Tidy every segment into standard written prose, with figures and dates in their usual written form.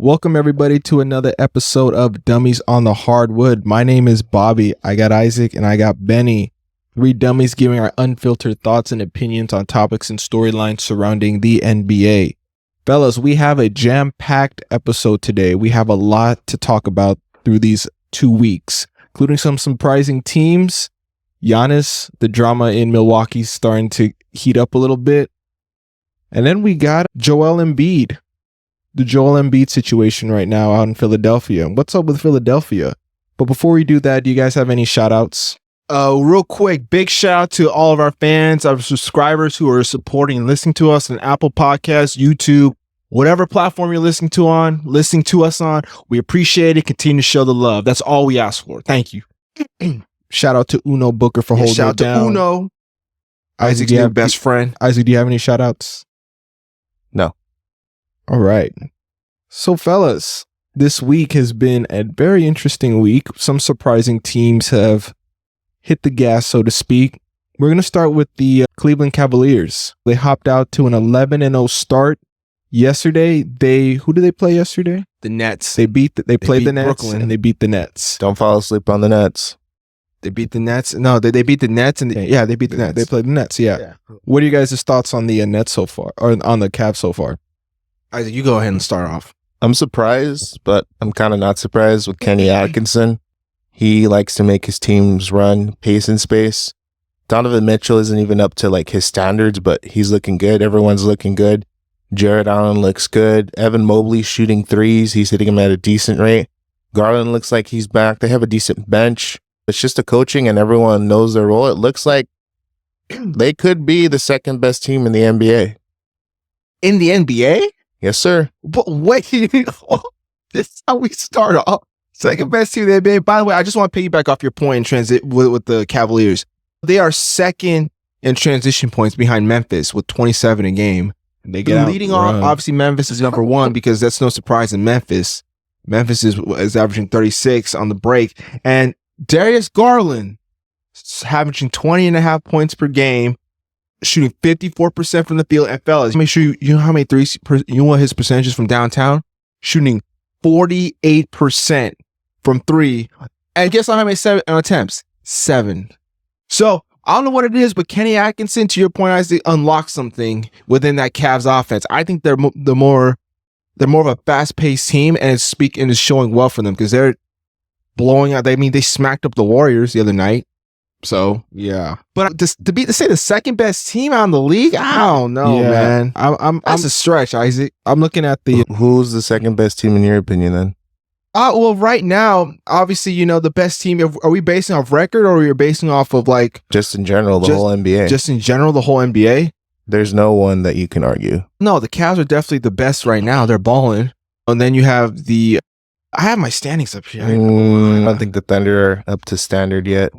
Welcome everybody to another episode of Dummies on the Hardwood. My name is Bobby. I got Isaac and I got Benny. Three dummies giving our unfiltered thoughts and opinions on topics and storylines surrounding the NBA. Fellas, we have a jam-packed episode today. We have a lot to talk about through these 2 weeks, including some surprising teams. Giannis, the drama in Milwaukee starting to heat up a little bit. And then we got Joel Embiid. The Joel Embiid situation right now out in Philadelphia. What's up with Philadelphia? But before we do that, do you guys have any shout outs? Real quick, big shout out to all of our fans, our subscribers who are supporting and listening to us on Apple Podcasts, YouTube, whatever platform you're listening to us on. We appreciate it. Continue to show the love. That's all we ask for. Thank you. Shout out to Uno Booker for holding it down. Shout out to Uno. Isaac's your best friend. Isaac, do you have any shout outs? No. All right. So, fellas, this week has been a very interesting week. Some surprising teams have hit the gas, so to speak. We're going to start with the Cleveland Cavaliers. They hopped out to an 11-0 start yesterday. Who did they play yesterday? The Nets. They played the Nets, Brooklyn. and they beat the Nets. Don't fall asleep on the Nets. They beat the Nets. No, they beat the Nets, and they beat the Nets. They played the Nets. Yeah. What are you guys' thoughts on the Nets so far, or on the Cavs so far? Isaac, you go ahead and start off. I'm surprised, but I'm kind of not surprised with Kenny Atkinson. He likes to make his teams run pace and space. Donovan Mitchell isn't even up to like his standards, but he's looking good. Everyone's looking good. Jared Allen looks good. Evan Mobley's shooting threes. He's hitting them at a decent rate. Garland looks like he's back. They have a decent bench. It's just the coaching and everyone knows their role. It looks like they could be the second best team in the NBA. In the NBA? Yes, sir. But wait, this is how we start off. Second best team in the NBA. By the way, I just want to piggyback off your point in transit with the Cavaliers. They are second in transition points behind Memphis with 27 a game. They get leading on. Obviously, Memphis is number one because that's no surprise in Memphis. Memphis is averaging 36 on the break, and Darius Garland is averaging 20.5 points per game, shooting 54% from the field. And fellas, make sure you know how many threes. You know what his percentages from downtown? Shooting 48% from three. And guess how many attempts? 7. So I don't know what it is, but Kenny Atkinson, to your point, Isaac, unlocked something within that Cavs offense. I think they're more of a fast-paced team, and it's showing well for them because they're blowing out. They smacked up the Warriors the other night. So yeah, but to say the second best team out in the league, I don't know, man. That's a stretch, Isaac. I'm looking at who's the second best team in your opinion then? Well, right now, obviously, the best team. Are we basing off record, or are we basing off of like just in general the whole NBA? Just in general, the whole NBA. There's no one that you can argue. No, the Cavs are definitely the best right now. They're balling, and then you have I have my standings up here. I don't think the Thunder are up to standard yet.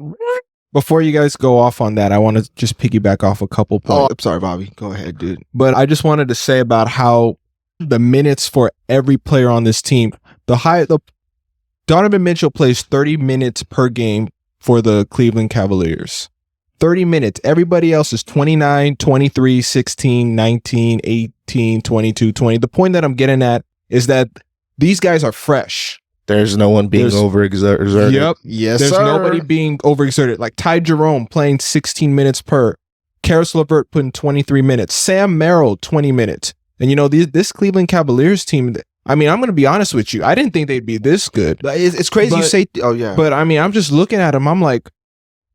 Before you guys go off on that, I want to just piggyback off a couple points. Oh, I'm sorry, Bobby. Go ahead, dude. But I just wanted to say about how the minutes for every player on this team, Donovan Mitchell plays 30 minutes per game for the Cleveland Cavaliers. 30 minutes. Everybody else is 29, 23, 16, 19, 18, 22, 20. The point that I'm getting at is that these guys are fresh. There's no one being overexerted. Yep. Yes, There's sir. nobody being overexerted. Like Ty Jerome playing 16 minutes per. Karis LeVert putting 23 minutes. Sam Merrill, 20 minutes. And this Cleveland Cavaliers team, I'm going to be honest with you. I didn't think they'd be this good. It's crazy you say, oh yeah. But I'm just looking at them. I'm like,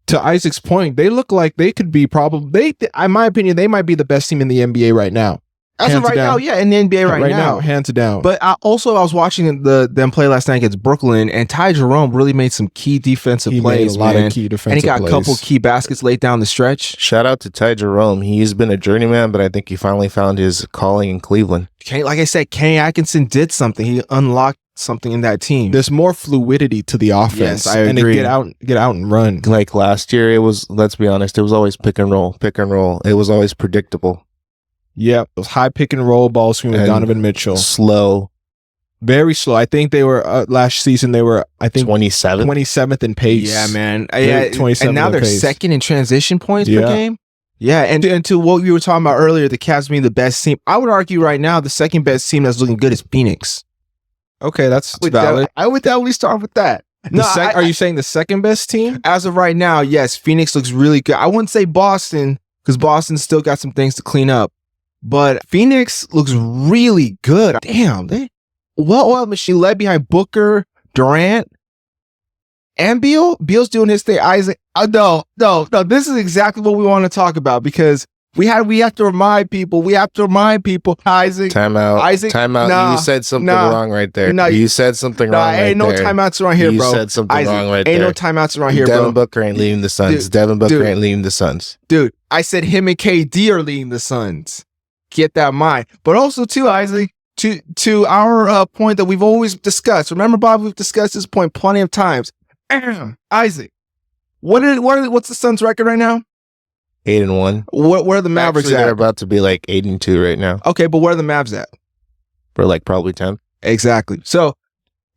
to Isaac's point, they look like they could be in my opinion, they might be the best team in the NBA right now. As of right now, yeah, in the NBA right now. Hands down. But I was watching them play last night against Brooklyn, and Ty Jerome really made some key defensive plays, made a lot man. of key defensive and he got plays. a couple key baskets laid down the stretch. Shout out to Ty Jerome. He's been a journeyman, but I think he finally found his calling in Cleveland. Like I said, Kenny Atkinson did something. He unlocked something in that team. There's more fluidity to the offense. Yes, I agree. And get out and run. Like last year, it was, let's be honest, it was always pick and roll. It was always predictable. Yep, those high pick and roll ball screen with Donovan Mitchell. Slow. Very slow. I think they were, last season, 27th in pace. Yeah, man. 27th and now they're pace. second in transition points per game. Yeah, and to what we were talking about earlier, the Cavs being the best team, I would argue right now the second best team that's looking good is Phoenix. Okay, that's valid. I would definitely start with that. Are you saying the second best team? As of right now, yes, Phoenix looks really good. I wouldn't say Boston because Boston still got some things to clean up, but Phoenix looks really good. Damn, they well-oiled machine led behind Booker, Durant, and Beal. Beal's doing his thing. Isaac, no. This is exactly what we want to talk about because we have to remind people. Isaac. Timeout. Nah, you said something wrong right there. Nah, you said something wrong right there. Ain't no timeouts around here, bro. You said something Isaac, wrong right ain't there. no timeouts around here, Devin bro. Booker ain't leading the Suns. Devin Booker ain't leading the Suns. Dude, I said him and KD are leading the Suns. Get that in mind. But also, too, Isaac, to our point that we've always discussed. Remember, Bob, we've discussed this point plenty of times. Isaac, what's the Suns' record right now? 8-1. Where are the Mavericks Actually, at? they're about to be like 8-2 right now. Okay, but where are the Mavs at? For like probably 10. Exactly. So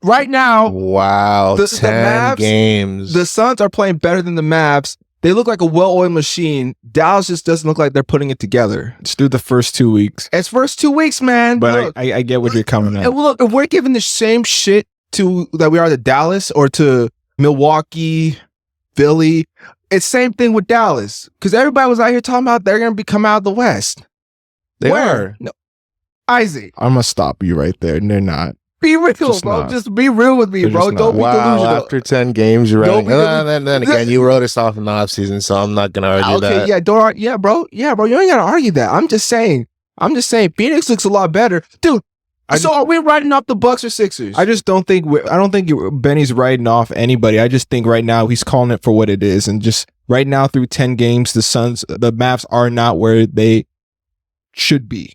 right now, wow, the 10 Mavs, games. The Suns are playing better than the Mavs. They look like a well-oiled machine. Dallas just doesn't look like they're putting it together. It's through the first 2 weeks. It's first 2 weeks, man. But look, I get what you're coming at. and look, if we're giving the same shit that we are to Dallas or to Milwaukee, Philly, it's same thing with Dallas. Because everybody was out here talking about they're going to come out of the West. They Where? are. No. Isaac, I'm going to stop you right there. They're not. be real, Just bro. not. Just be real with me, They're bro. just not. Don't be Wow, delusional. after 10 games, you're Don't right. be Then again, you wrote us off in the offseason, so I'm not going to argue Okay, that. yeah, bro. You ain't gotta argue that. I'm just saying. Phoenix looks a lot better, dude. So are we writing off the Bucks or Sixers? I just don't think Benny's riding off anybody. I just think right now he's calling it for what it is, and just right now through 10 games, the Mavs are not where they should be.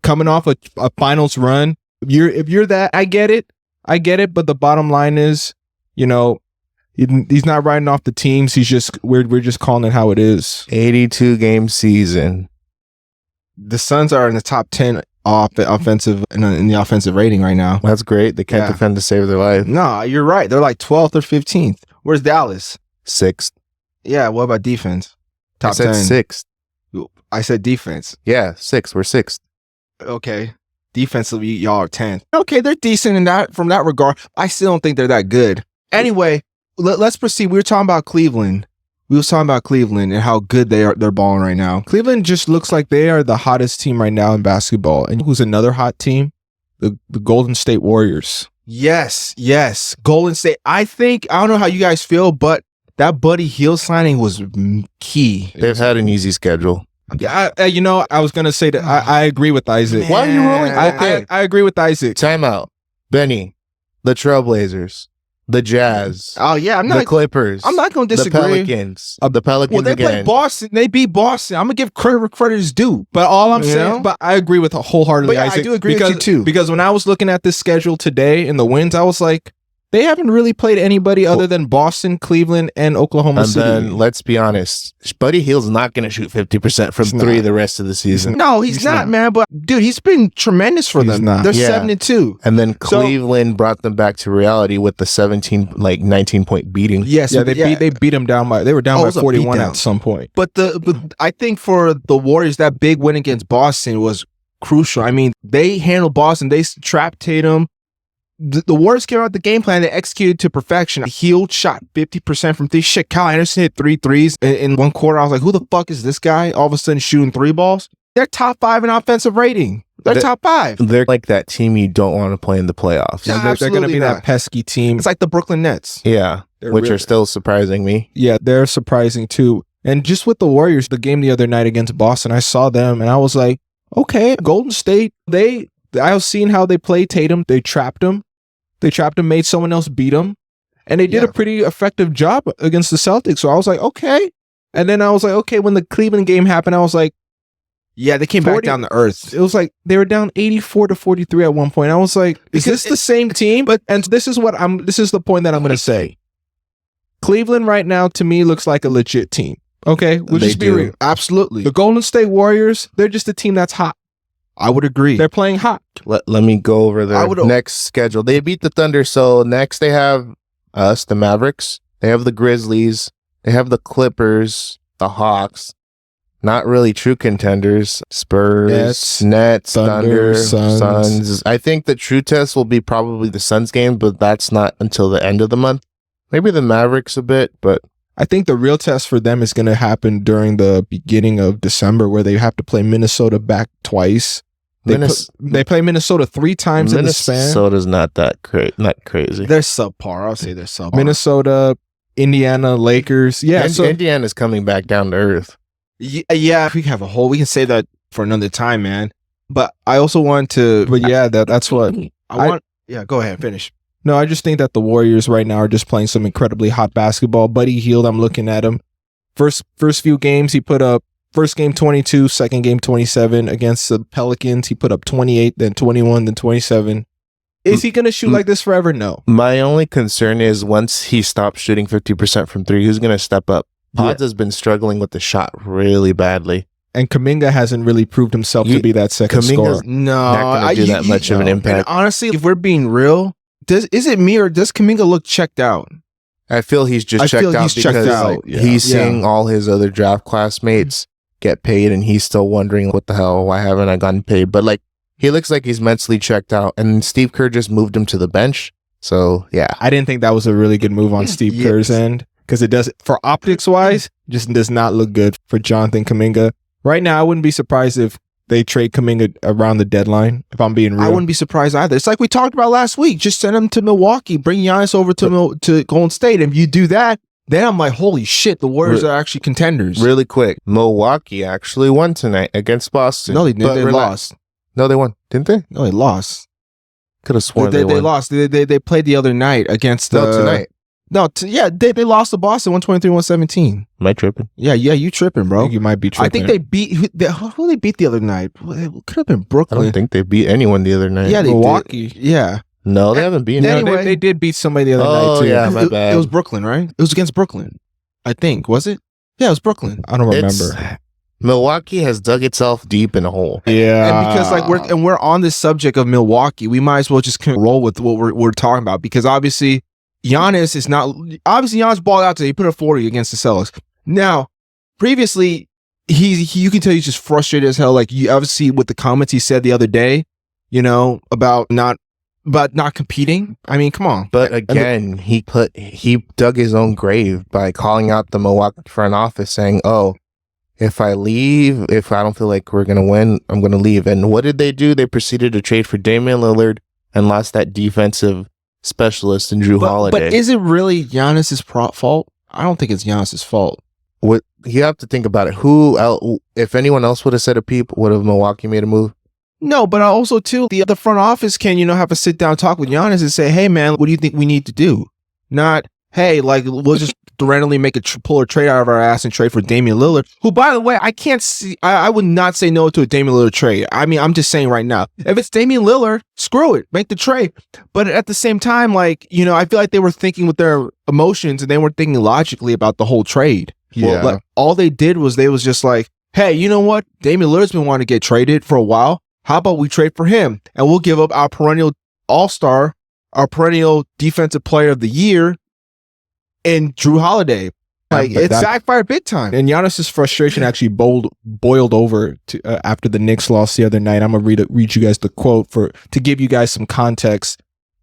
Coming off a finals run, if you're that, I get it. But the bottom line is, he's not riding off the teams. We're just calling it how it is. 82 game season. The Suns are in the top 10 offensive in the offensive rating right now. That's great. They can't defend to save their life. No, you're right. They're like 12th or 15th. Where's Dallas? 6th. Yeah, what about defense? Top I said 10. 6th. I said defense. Yeah, 6th. We're 6th. Okay. Defensively, y'all are 10th. Okay, they're decent in that from that regard. I still don't think they're that good. Anyway, let's proceed. We were talking about Cleveland. And how good they're balling right now. Cleveland just looks like they are the hottest team right now in basketball. And who's another hot team? The Golden State Warriors. Yes. Golden State. I don't know how you guys feel, but that Buddy Hield signing was key. They've had an easy schedule. Yeah, I was gonna say that I agree with Isaac. Why are you rolling? I agree with Isaac. Timeout. Benny, the Trailblazers, the Jazz. Oh yeah, the Clippers. I'm not gonna disagree. The Pelicans. The Pelicans Well, they again. played Boston. They beat Boston. I'm gonna give credit where credit is due. But all I'm saying, but I agree with wholeheartedly, But yeah, Isaac. I do agree with you too. Because when I was looking at this schedule today in the wins, I was like, they haven't really played anybody other than Boston, Cleveland, and Oklahoma City. And then, let's be honest, Buddy Hield's not going to shoot 50% from three the rest of the season. No, he's not, man. But dude, he's been tremendous for them. They're 7-2. And then Cleveland brought them back to reality with the 19 point beating. Yes, they beat them down by. They were down by 41 at some point. But I think for the Warriors, that big win against Boston was crucial. I mean, they handled Boston. They trapped Tatum. The Warriors came out the game plan. They executed to perfection. Hield shot 50% from three. Shit, Kyle Anderson hit 3 threes in one quarter. I was like, who the fuck is this guy? All of a sudden shooting 3 balls. They're top 5 in offensive rating. They're top 5. They're like that team you don't want to play in the playoffs. Yeah, they're going to be that pesky team. It's like the Brooklyn Nets. Yeah, which are still surprising me. Yeah, they're surprising too. And just with the Warriors, the game the other night against Boston, I saw them and I was like, okay, Golden State, I was seeing how they played Tatum. They trapped him. Made someone else beat him. And they did a pretty effective job against the Celtics. So I was like, okay. And then I was like, okay, when the Cleveland game happened, I was like, yeah, they came back down to earth. It was like they were down 84-43 at one point. I was like, is this the same team? And this is the point that I'm going to say. Cleveland right now, to me, looks like a legit team. Okay? We'll just be real. Absolutely. The Golden State Warriors, they're just a team that's hot. I would agree. They're playing hot. Let me go over their next schedule. They beat the Thunder, so next they have us, the Mavericks. They have the Grizzlies. They have the Clippers, the Hawks, Not really true contenders. Spurs, Nets, Thunder, Suns. I think the true test will be probably the Suns game, but that's not until the end of the month. Maybe the Mavericks a bit, but I think the real test for them is going to happen during the beginning of December, where they have to play Minnesota back twice. They play Minnesota 3 times in the span. Minnesota's not crazy. They're subpar. I'll say they're subpar. Minnesota, Indiana, Lakers. Yeah, and Indiana's coming back down to earth. Yeah, we can say that for another time, man. But I also want to. But yeah, that's what Yeah, go ahead, finish. No, I just think that the Warriors right now are just playing some incredibly hot basketball. Buddy Hield, I'm looking at him. First few games, he put up first game 22, second game 27 against the Pelicans. He put up 28, then 21, then 27. Is he going to shoot like this forever? No. My only concern is once he stops shooting 50% from 3, who's going to step up? Pods has been struggling with the shot really badly. And Kuminga hasn't really proved himself to be that second scorer. No, not going to do that much of an impact. And honestly, if we're being real, is it me or does Kuminga look checked out? I feel he's just checked out because he's seeing all his other draft classmates get paid, and he's still wondering, what the hell, why haven't I gotten paid? But like, he looks like he's mentally checked out, and Steve Kerr just moved him to the bench. So yeah, I didn't think that was a really good move on Steve Kerr's end, because it does, for optics wise, just does not look good for Jonathan Kuminga. Right now, I wouldn't be surprised if they trade Kuminga around the deadline, if I'm being real. I wouldn't be surprised either. It's like we talked about last week. Just send him to Milwaukee, bring Giannis over to Golden State. If you do that, then I'm like, holy shit, the Warriors are actually contenders. Really quick, Milwaukee actually won tonight against Boston. No, they didn't. They lost. No, they won. Didn't they? No, they lost. Could have sworn they won. They lost. They played the other night against tonight. No, they lost to Boston 123-117. Am I tripping? Yeah, you tripping, bro. You might be tripping. I think they beat who they beat the other night. It could have been Brooklyn. I don't think they beat anyone the other night. Yeah, Milwaukee. Did. Yeah. No, they haven't beaten anyone. Anyway, they did beat somebody the other night too. Yeah, my bad. It was Brooklyn, right? It was against Brooklyn. I think, was it? Yeah, it was Brooklyn. I don't remember. Milwaukee has dug itself deep in a hole. Yeah, and because we're on this subject of Milwaukee, we might as well just roll with what we're talking about, because obviously Giannis balled out today. He put up 40 against the Celtics. Now, previously, you can tell he's just frustrated as hell. Like, you obviously with the comments he said the other day, about not competing. I mean, come on. But again, he dug his own grave by calling out the Milwaukee front office, saying, "Oh, if I leave, if I don't feel like we're gonna win, I'm gonna leave." And what did they do? They proceeded to trade for Damian Lillard and lost that defensive specialist in Drew Holiday. But is it really Giannis's fault? I don't think it's Giannis's fault. What you have to think about it. Who else, if anyone else would have said a peep, would have Milwaukee made a move? No, but also too, the front office can, have a sit down talk with Giannis and say, "Hey man, what do you think we need to do?" Not, "Hey, like, we'll just randomly pull a trade out of our ass and trade for Damian Lillard," who, by the way, I would not say no to a Damian Lillard trade. I mean, I'm just saying right now, if it's Damian Lillard, screw it, make the trade. But at the same time, like, I feel like they were thinking with their emotions and they weren't thinking logically about the whole trade. Yeah. Well, like, all they did was they was just like, "Hey, you know what? Damian Lillard's been wanting to get traded for a while. How about we trade for him and we'll give up our perennial all-star, our perennial defensive player of the year, and Drew Holiday." Like, it's backfired big time. And Giannis's frustration actually boiled over to after the Knicks lost the other night. I'm gonna read you guys the quote to give you guys some context.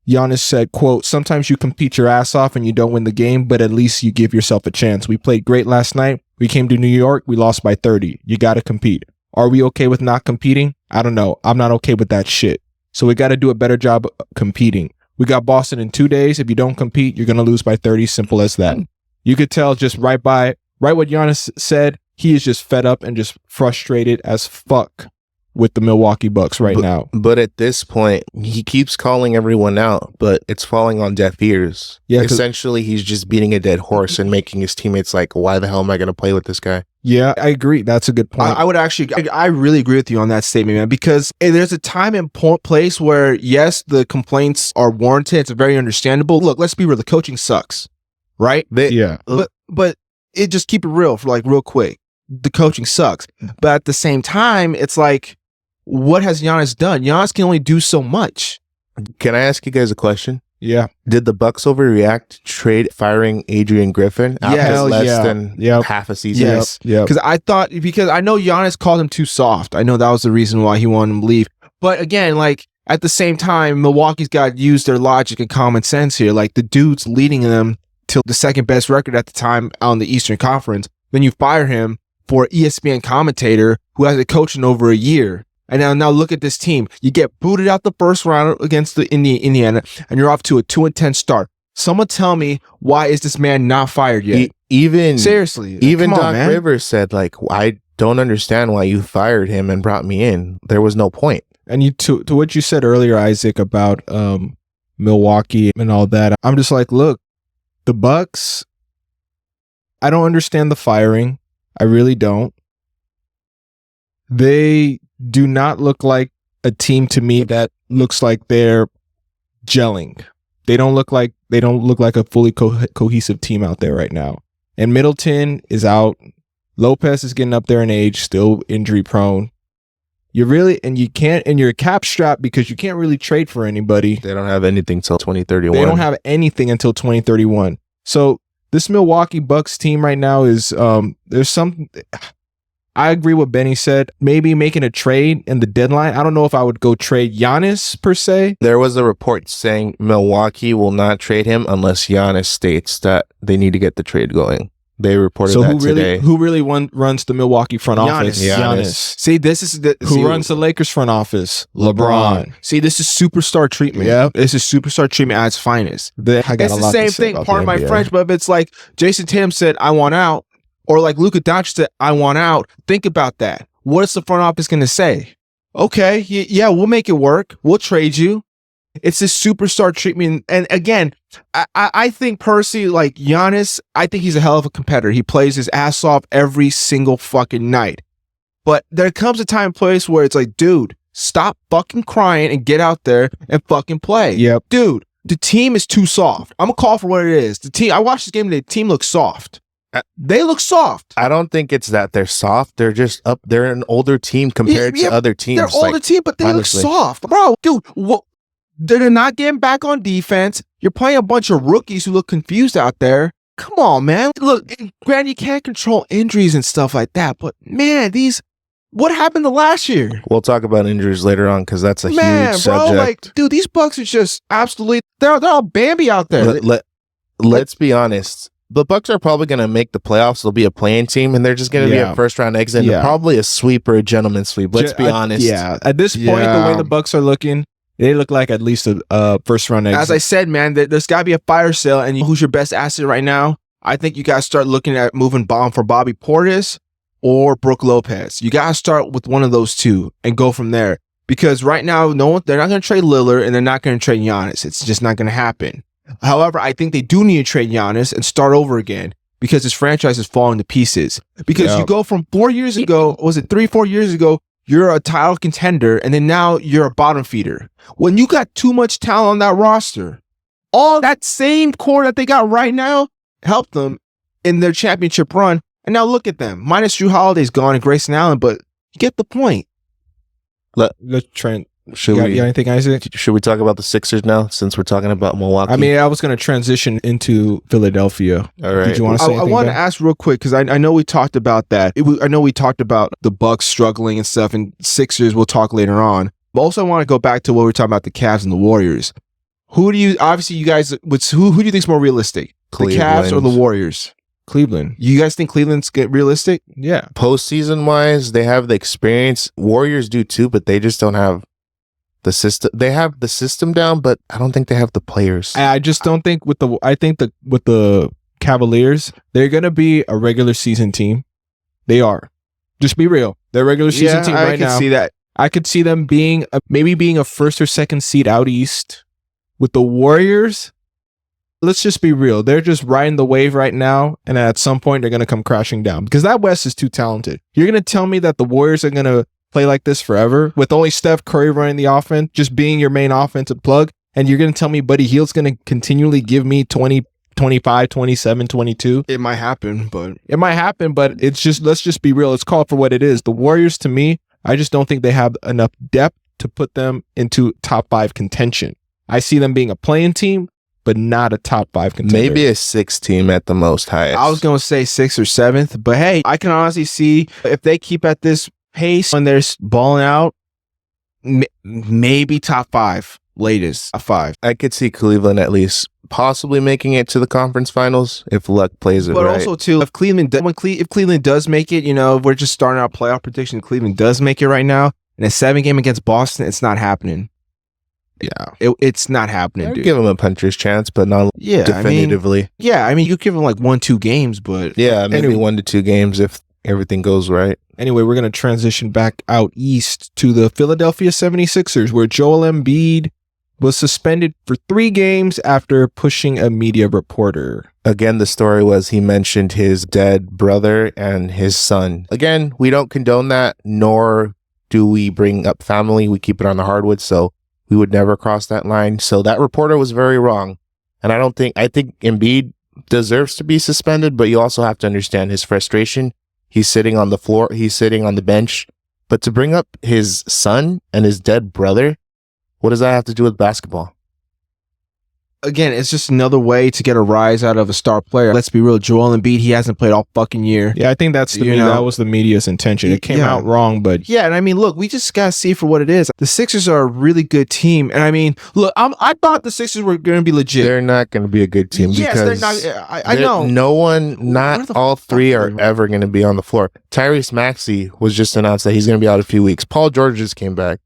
Giannis said, quote, "Sometimes you compete your ass off and you don't win the game, but at least you give yourself a chance. We played great last night. We came to New York. We lost by 30. You got to compete. Are we okay with not competing? I don't know. I'm not okay with that shit. So we got to do a better job competing. We got Boston in 2 days. If you don't compete, you're going to lose by 30. Simple as that." You could tell just right what Giannis said. He is just fed up and just frustrated as fuck with the Milwaukee Bucks now. But at this point, he keeps calling everyone out, but it's falling on deaf ears. Yeah, essentially, he's just beating a dead horse and making his teammates like, "Why the hell am I going to play with this guy?" Yeah, I agree. That's a good point. I really agree with you on that statement, man, because there's a time and place where, yes, the complaints are warranted. It's very understandable. Look, let's be real. The coaching sucks, right? But it just keep it real for like real quick. The coaching sucks. But at the same time, it's like, what has Giannis done? Giannis can only do so much. Can I ask you guys a question? Yeah. Did the Bucks overreact trade firing Adrian Griffin after Yes. less than half a season? Yes. Yep. Because I know Giannis called him too soft. I know that was the reason why he wanted him to leave. But again, like at the same time, Milwaukee's got to use their logic and common sense here. Like the dude's leading them to the second best record at the time on the Eastern Conference. Then you fire him for an ESPN commentator who hasn't coached in over a year. And now look at this team. You get booted out the first round against the Indiana, and you're off to a 2-10 start. Someone tell me, why is this man not fired yet? Seriously. Even come on, Doc Rivers said, like, I don't understand why you fired him and brought me in. There was no point. And you to what you said earlier, Isaac, about Milwaukee and all that, I'm just like, look, the Bucks, I don't understand the firing. I really don't. They do not look like a team to me that looks like they're gelling. They don't look like a fully cohesive team out there right now. And Middleton is out. Lopez is getting up there in age, still injury prone. You're cap strapped because you can't really trade for anybody. They don't have anything till 2031. They don't have anything until 2031. So this Milwaukee Bucks team right now is there's some. I agree with Benny said. Maybe making a trade in the deadline. I don't know if I would go trade Giannis per se. There was a report saying Milwaukee will not trade him unless Giannis states that they need to get the trade going. They reported that today. Who really runs the Milwaukee front office? Giannis. See, this is Who runs the Lakers front office? LeBron. See, this is superstar treatment. Yeah. This is superstar treatment at its finest. I got It's a the lot to same say thing. about Pardon the my NBA. French, but if it's like Jason Tatum said, I want out, or like Luka Doncic said, I want out, think about that. What is the front office going to say? Okay, yeah, we'll make it work. We'll trade you. It's this superstar treatment. And again, I think personally, like Giannis, I think he's a hell of a competitor. He plays his ass off every single fucking night. But there comes a time and place where it's like, dude, stop fucking crying and get out there and fucking play. Yep. Dude, the team is too soft. I'm going to call for what it is. The team, I watched this game, the team looks soft. They look soft. I don't think it's that they're soft. They're just up. They're an older team compared to other teams. They're older team, but they honestly. look soft. Bro, dude, they're not getting back on defense. You're playing a bunch of rookies who look confused out there. Come on, man. Look, granted, you can't control injuries and stuff like that, but man, what happened to last year? We'll talk about injuries later on because that's a huge subject. Like, dude, these Bucks are just absolutely, they're all Bambi out there. Let's be honest. The Bucks are probably going to make the playoffs. They'll be a playing team, and they're just going to be a first-round exit, and probably a sweep or a gentleman's sweep. Let's be honest. Yeah, at this point, the way the Bucks are looking, they look like at least a first-round exit. As I said, man, there's got to be a fire sale, and who's your best asset right now? I think you got to start looking at moving bomb for Bobby Portis or Brook Lopez. You got to start with one of those two and go from there. Because right now, they're not going to trade Lillard, and they're not going to trade Giannis. It's just not going to happen. However, I think they do need to trade Giannis and start over again because his franchise is falling to pieces. Because you go from 4 years ago, was it 3-4 years ago, you're a title contender, and then now you're a bottom feeder. When you got too much talent on that roster, all that same core that they got right now helped them in their championship run. And now look at them. Minus Drew Holiday's gone and Grayson Allen, but you get the point. Let's try. You got anything, Isaac? Should we talk about the Sixers now, since we're talking about Milwaukee? I mean, I was going to transition into Philadelphia. All right. Did you want to say anything? I want to ask real quick, because I know we talked about that. I know we talked about the Bucks struggling and stuff, and Sixers we'll talk later on. But also, I want to go back to what we were talking about, the Cavs and the Warriors. Who do you guys, who do you think is more realistic? Cleveland. The Cavs or the Warriors? Cleveland. You guys think Cleveland's realistic? Yeah. Postseason-wise, they have the experience. Warriors do too, but they just don't have the system. They have the system down, but I don't think they have the players. I just don't think with the Cavaliers, they're gonna be a regular season team. They are. Just be real. They're a regular season team right now. I can see that. I could see them being maybe a first or second seed out east. With the Warriors, let's just be real. They're just riding the wave right now, and at some point they're gonna come crashing down because that West is too talented. You're gonna tell me that the Warriors are gonna play like this forever with only Steph Curry running the offense, just being your main offensive plug, and you're going to tell me Buddy Hield's going to continually give me 20, 25, 27, 22? It might happen, but it's just, let's just be real. It's called for what it is. The Warriors, to me, I just don't think they have enough depth to put them into top 5 contention. I see them being a playing team, but not a top 5 contender. Maybe a 6 team at the most highest. I was going to say 6th or 7th, but hey, I can honestly see if they keep at this pace when they're balling out, maybe top 5, latest a 5. I could see Cleveland at least possibly making it to the conference finals if luck plays it But right. also too, if Cleveland does make it, we're just starting our playoff prediction. Cleveland does make it right now in a 7-game against Boston. It's not happening. Yeah, it's not happening, I'd dude. give them a puncher's chance, but not definitively. I mean, you give them like 1-2 games, but Yeah, maybe 1 to 2 games if everything goes right. Anyway, we're going to transition back out east to the Philadelphia 76ers, where Joel Embiid was suspended for 3 games after pushing a media reporter. Again, the story was he mentioned his dead brother and his son. Again, we don't condone that, nor do we bring up family. We keep it on the hardwood, so we would never cross that line. So that reporter was very wrong. And I think Embiid deserves to be suspended, but you also have to understand his frustration. He's sitting on the floor. He's sitting on the bench. But to bring up his son and his dead brother, what does that have to do with basketball? Again, it's just another way to get a rise out of a star player. Let's be real, Joel Embiid, he hasn't played all fucking year. Yeah, I think that was the media's intention. It came out wrong, but yeah, and I mean, look, we just gotta see for what it is. The Sixers are a really good team, and I mean, look, I thought the Sixers were going to be legit. They're not going to be a good team. Yes, because they're not. I know. No one, not all 3 are ever going to be on the floor. Tyrese Maxey was just announced that he's going to be out a few weeks. Paul George just came back.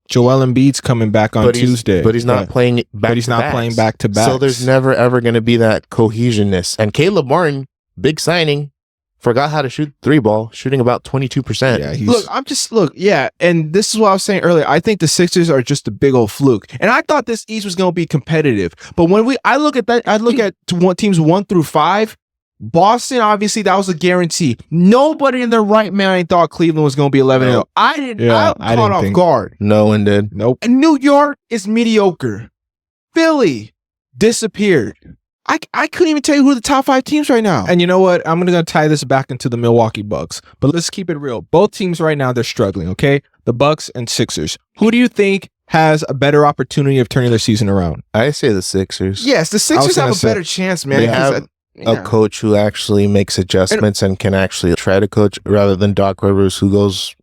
Joel Embiid's coming back on Tuesday. But he's not playing back But he's not playing back to back. So there's never ever going to be that cohesionness. And Caleb Martin, big signing, forgot how to shoot 3-ball, shooting about 22%. Yeah, and this is what I was saying earlier. I think the Sixers are just a big old fluke. And I thought this East was going to be competitive. But when I look at teams 1 through 5, Boston, obviously, that was a guarantee. Nobody in their right mind thought Cleveland was going to be 11-0. I didn't. I caught off guard. No one did. Nope. And New York is mediocre. Philly disappeared. I couldn't even tell you who the top 5 teams right now. And you know what? I'm going to tie this back into the Milwaukee Bucks. But let's keep it real. Both teams right now, they're struggling, okay? The Bucks and Sixers. Who do you think has a better opportunity of turning their season around? I say the Sixers. Yes, the Sixers have a better chance, man. They have a coach who actually makes adjustments and can actually try to coach rather than Doc Rivers, who goes,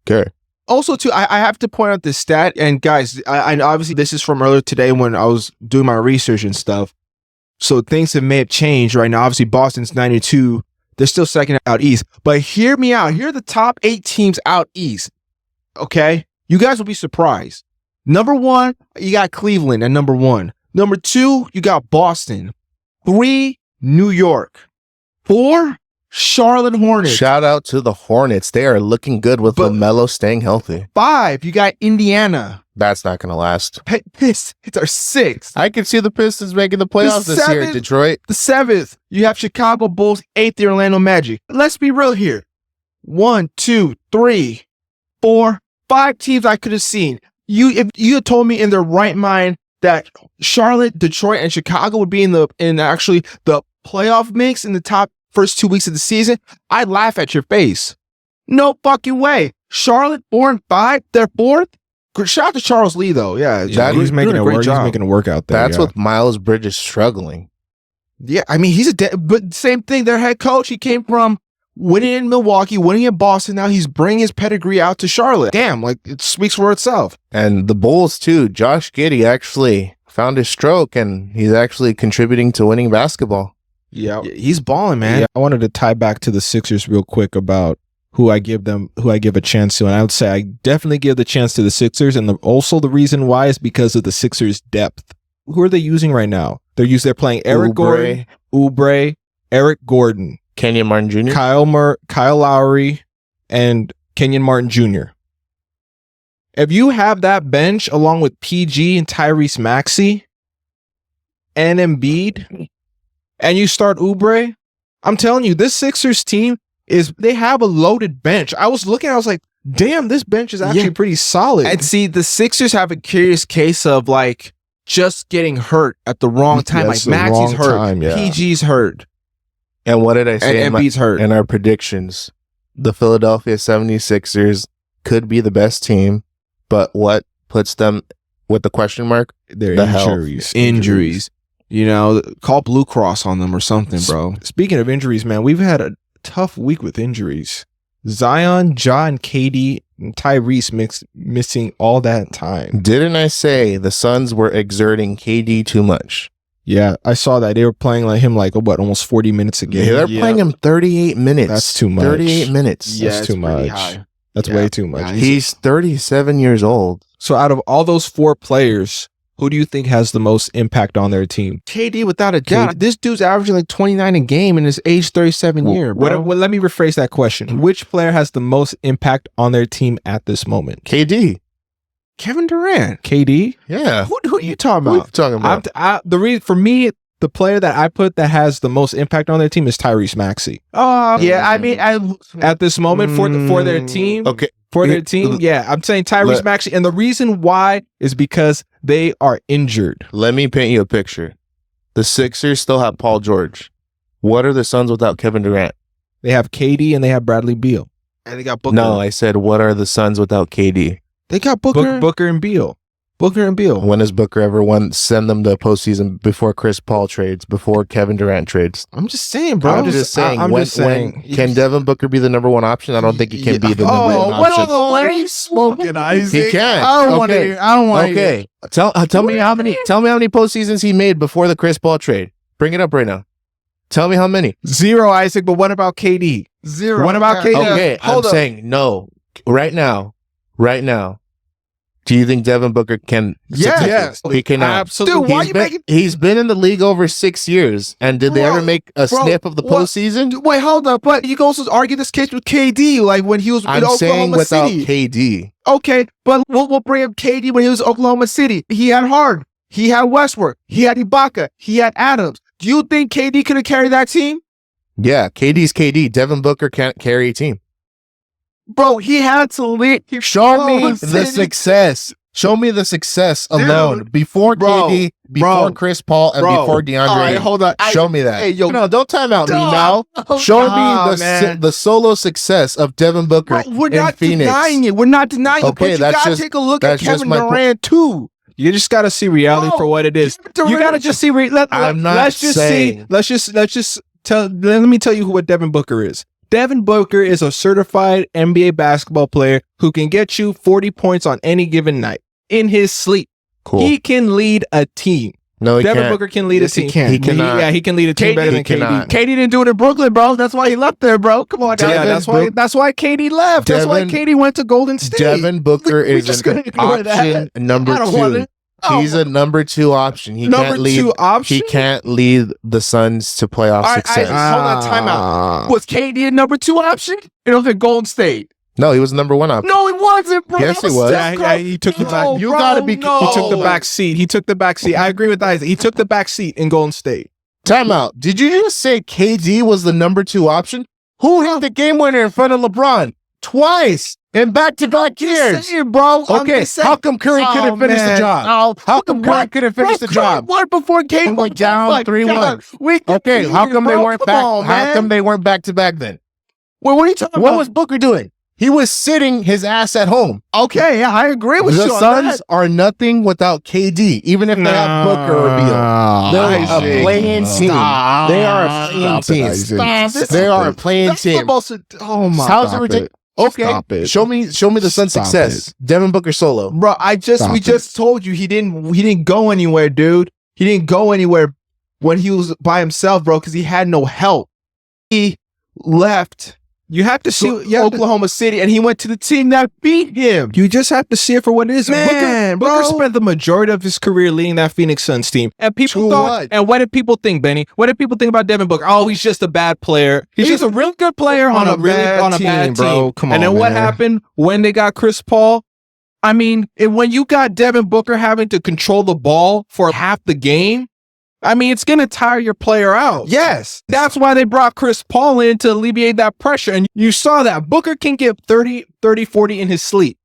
okay. Also, too, I have to point out this stat, and guys, I obviously this is from earlier today when I was doing my research and stuff. So things may have changed right now. Obviously, Boston's 92. They're still second out east. But hear me out. Here are the top 8 teams out east. Okay? You guys will be surprised. Number 1, you got Cleveland at number 1. Number 2, you got Boston. 3, New York. 4, Charlotte Hornets. Shout out to the Hornets. They are looking good with LaMelo staying healthy. 5, you got Indiana. That's not going to last. Pistons are 6. I can see the Pistons making the playoffs this year, Detroit. The 7th, you have Chicago Bulls. 8th, the Orlando Magic. Let's be real here. 1, 2, 3, 4, 5 teams I could have seen. If you had told me in their right mind that Charlotte, Detroit, and Chicago would be in actually the playoff mix in the top first 2 weeks of the season, I'd laugh at your face. No fucking way. Charlotte 4 and 5, they're 4th. Shout out to Charles Lee though. Yeah, he's making it work. He's making it work out there. That's with Miles Bridges struggling. Yeah, I mean but same thing. Their head coach, he came from winning in Milwaukee, winning in Boston. Now he's bringing his pedigree out to Charlotte. Damn, like it speaks for itself. And the Bulls too. Josh Giddey actually found his stroke, and he's actually contributing to winning basketball. Yeah, he's balling, man. Yeah, I wanted to tie back to the Sixers real quick about who I give a chance to. And I would say I definitely give the chance to the Sixers. And also the reason why is because of the Sixers' depth. Who are they using right now? They're playing Eric Gordon, Oubre, Eric Gordon, Kenyon Martin Jr., Kyle Lowry, and Kenyon Martin Jr. If you have that bench along with PG and Tyrese Maxey and Embiid, and you start Oubre, I'm telling you, this Sixers team they have a loaded bench. I was like, damn, this bench is actually pretty solid. And see, the Sixers have a curious case of like just getting hurt at the wrong time. Like Maxey's hurt, PG's hurt. And what did I say? And Embiid's hurt. In our predictions, the Philadelphia 76ers could be the best team, but what puts them with the question mark? Their The health. Injuries. You know, call Blue Cross on them or something, bro. Speaking of injuries, man, we've had a tough week with injuries. Zion, Ja, and KD, and Tyrese missing all that time. Didn't I say the Suns were exerting KD too much? Yeah, I saw that. They were playing him almost 40 minutes a game. They're playing him 38 minutes. That's too much. 38 minutes. Yeah, That's it's too pretty much. high. That's Yeah. way too much. Yeah, He's 37 years old. So out of all those 4 players, who do you think has the most impact on their team? KD without a doubt. This dude's averaging like 29 a game in his age 37 year, bro. Let me rephrase that question. Which player has the most impact on their team at this moment? KD. Kevin Durant. KD? Yeah. Who are you talking What are you about? talking about? The reason for me, the player that I put that has the most impact on their team is Tyrese Maxey. Yeah, I mean, At this moment for their team, Okay. for their team, yeah, I'm saying Tyrese Maxey, and the reason why is because they are injured. Let me paint you a picture. The Sixers still have Paul George. What are the Suns without Kevin Durant? They have KD and they have Bradley Beal. and they got Booker. No, I said, what are the Suns without KD? They got Booker. Booker and Beal. Booker and Beal. When has Booker ever send them to postseason before Chris Paul trades, before Kevin Durant trades? I'm just saying, bro. I'm just saying. I'm when, just saying. when can Devin Booker be the number one option? I don't think he can be the number one what option. are you smoking, Isaac? He can. I don't want to Okay. hear. I don't want to Okay, tell me how many. Tell me how many postseasons he made before the Chris Paul trade. Bring it up right now. Tell me how many. 0, Isaac, but what about KD? Zero. What about KD? Okay, Hold I'm up. saying no. Right now. Do you think Devin Booker can? Yes. He cannot. Absolutely. Dude, why He's you been, making? he's been in the league over 6 years, and did they Bro, ever make a bro, sniff of the what? postseason? Wait, hold up. But you can also argue this case with KD, like when he was in I'm saying Oklahoma without City. KD. Okay, but we'll bring up KD when he was in Oklahoma City. He had Harden. He had Westbrook. He had Ibaka. He had Adams. Do you think KD could have carried that team? Yeah, KD's KD. Devin Booker can't carry a team. Bro, he had to lead. Show me the success. Show me the success alone before Bro, KD, before Chris Paul, and before DeAndre. All right, hold on. Show me that. Hey, yo. No, don't time out me No. now. Show Nah, me man. the solo success of Devin Booker Bro, we're in not Phoenix. denying it. We're not denying it. Okay, But you that's gotta just- take a look at that's just Kevin my point. Durant too. You just got to see reality Bro, for what it is. Durant- You got to just see. I'm not let's just saying- see. Let's just tell. Let me tell you what Devin Booker is. Devin Booker is a certified NBA basketball player who can get you 40 points on any given night in his sleep. Cool. He can lead a team. No, he Devin can't. Booker can lead Yes, a he team. can. He cannot. Yeah, he can lead a team KD better than cannot. KD. KD didn't do it in Brooklyn, bro. That's why he left there, bro. Come on, Devin yeah, that's why KD left. That's why Devin- KD went to Golden State. Devin Booker We is just an gonna ignore that. option number I don't want 2. it. Oh, He's a number 2 option. He Number can't lead. 2 option. He can't lead the Suns to playoff All right, success. Isaac, hold on, time out. Was KD a number 2 option? It was at Golden State. No, he was number 1 option. No, he wasn't, bro. Yes, That he was. Steph Yeah, Curry. he took the back. No, You bro, gotta be- no. He took the back seat. He took the back seat. I agree with Isaac. He took the back seat in Golden State. Time out. Did you just say KD was the number 2 option? Who hit the game winner in front of LeBron? Twice in back-to-back years. Saying, bro. I'm Okay, just saying. how come Curry couldn't finish the man. job? Oh, How come Curry what? couldn't finish the job? What before KD They went down 3-1. Okay, how come they weren't back? How come they weren't back-to-back then? What are you talking What about? was Booker doing? He was sitting his ass at home. Okay, yeah, I agree with The you on Suns that. are nothing without KD, even if they have Booker or Beal. They're Isaac. a playing team. Stop. They are a playing Stop it, team. Isaac. Stop. They are a playing That's the team. most. Oh my. How's it Stop ridiculous? it. Okay, Stop it. show me the Suns' Stop success. Devin Booker solo. Bro, Stop we it. just told you he didn't go anywhere, dude. He didn't go anywhere when he was by himself, bro, because he had no help. He left You have to see. Oklahoma City, and he went to the team that beat him. You just have to see it for what it is. Man, Booker bro. spent the majority of his career leading that Phoenix Suns team. And people To thought, what? and what did people think, Benny? What did people think about Devin Booker? Oh, he's just a bad player. He's just a really good player on a bad team, bro. Come on, and then what man. happened when they got Chris Paul? I mean, and when you got Devin Booker having to control the ball for half the game, I mean, it's going to tire your player out. Yes. That's why they brought Chris Paul in to alleviate that pressure. And you saw that. Booker can get 30, 40 in his sleep.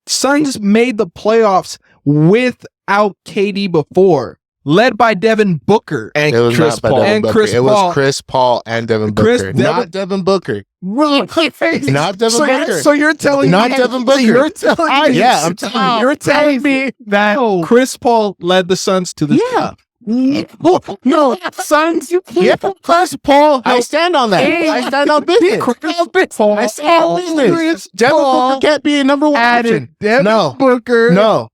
Suns made the playoffs without KD before, led by Devin Booker And It was Chris not by Paul. Devin And Booker. Chris It Paul. was Chris Paul and Devin Chris- Booker. Devin- Not Devin Booker. Not Devin Booker. So you're telling Not me Devin Booker. You're telling me, Yeah, I'm telling you. You're telling me that Chris Paul led the Suns to the No, Suns. Yeah, Chris Paul. I stand on that. I stand on business. I stand on business. Devin Booker can't be a number one option. Devin Booker. No.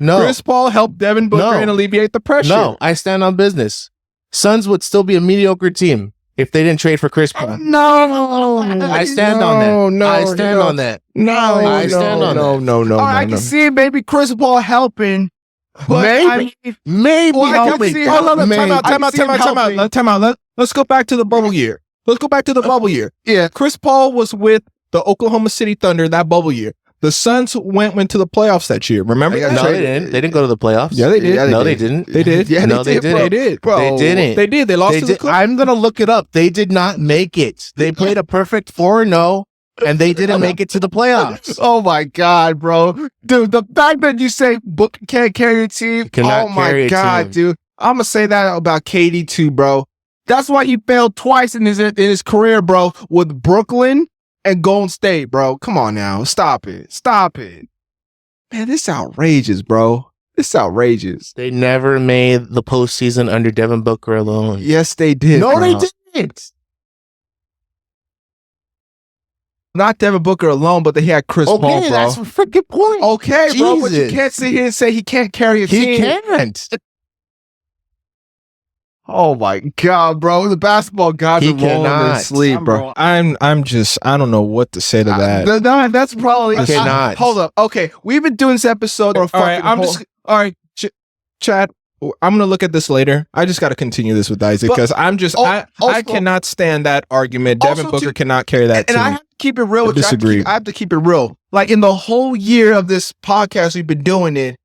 Chris Paul helped Devin Booker and alleviate the pressure. No, I stand on business. Suns would still be a mediocre team if they didn't trade for Chris Paul. No. I stand on that. No, I stand on that. No, I stand on that. No. I can see maybe Chris Paul helping. Maybe helping. Time out. Let's go back to the bubble year. Yeah, Chris Paul was with the Oklahoma City Thunder that bubble year. The Suns went to the playoffs that year. Remember? No, they didn't. They didn't go to the playoffs. Yeah, they did. No, they didn't. They did. Yeah, no, they didn't. They did. Bro. They didn't. They did. They lost to the Clippers. I'm gonna look it up. They did not make it. They played a perfect 4-0, and they didn't make it to the playoffs. Oh my God, bro. Dude, the fact that you say Booker can't carry a team. Cannot oh my carry a God, team. dude. I'm gonna say that about KD too, bro. That's why he failed twice in his career, bro, with Brooklyn and Golden State, bro. Come on now. Stop it. Man, this is outrageous, bro. This is outrageous. They never made the postseason under Devin Booker alone. Yes, they did. No, bro. they didn't. Not Devin Booker alone, but they had Chris Paul, bro. That's a freaking point. Okay, bro, but you Jesus. can't sit here and say he can't carry a team. He can't. Oh my God, bro. The basketball gods He are rolling in cannot. sleep, bro. I'm just, I don't know what to say to that. No, that's probably... He cannot. Hold up. Okay, we've been doing this episode for All right, Chad, I'm gonna look at this later. I just got to continue this with Isaac because I cannot stand that argument. Devin Booker cannot carry that and team. I have to keep it real with you. disagree. I have to keep it real. Like in the whole year of this podcast we've been doing it,